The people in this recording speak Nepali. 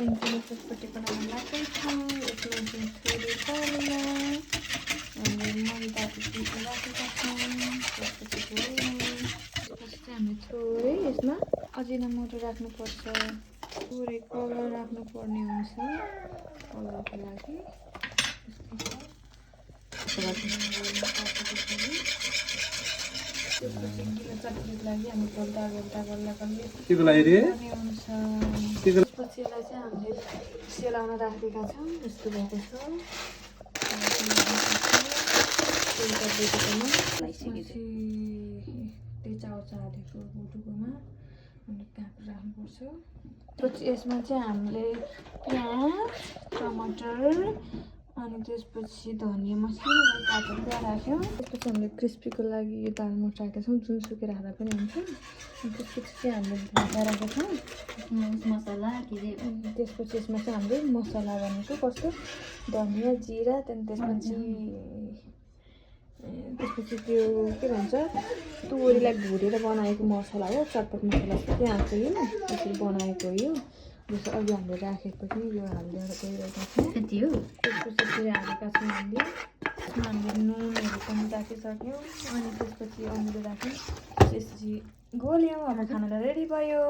त्यसपछि बनाउन लाग्दैछौँ। यसमा चाहिँ थोरै पानीमा हामीले मैदा पिसेर राखेका छौँ। त्यसपछि चाहिँ हामीले थोरै यसमा अजिनामोटो राख्नुपर्छ। थोरै कलर राख्नुपर्ने हुन्छ कलरको लागि। त्यसपछि गिलो चटनीको लागि हामी गोल्टा हुन्छ। त्यसपछि यसलाई चाहिँ हामीले सेलाउन राखेका छौँ। यस्तो भएको छ। चाउचा हालेको बोटुकोमा अनि काँक्रो राख्नुपर्छ। त्यसपछि यसमा चाहिँ हामीले प्याज टमाटर अनि त्यसपछि धनियाँ मसिनो काटेर त्यहाँ राख्यौँ। त्यसपछि हामीले क्रिस्पीको लागि यो दाल मोठ राखेका छौँ, जुनसुकै राख्दा पनि हुन्छ। अनि त्यसपछि चाहिँ हामीले ढाका राखेका छौँ मसला के अरे। त्यसपछि यसमा चाहिँ हामीले मसला भनेको कस्तो धनियाँ जिरा त्यहाँदेखि त्यसपछि त्यो के भन्छ तोरीलाई भुटेर बनाएको मसला हो, चटपट मसला त्यहाँको यो त्यसरी बनाएको हो। यो जस्तो अघि हामीले राखेको थियो यो हालेर गइरहेको छ त्यति हो। त्यसपछि फेरि हालेका छौँ हामीले नुनहरू पनि राखिसक्यौँ। अनि त्यसपछि अमिलो राख्यौँ। त्यसपछि गोल्यौँ। अब खानालाई रेडी भयो।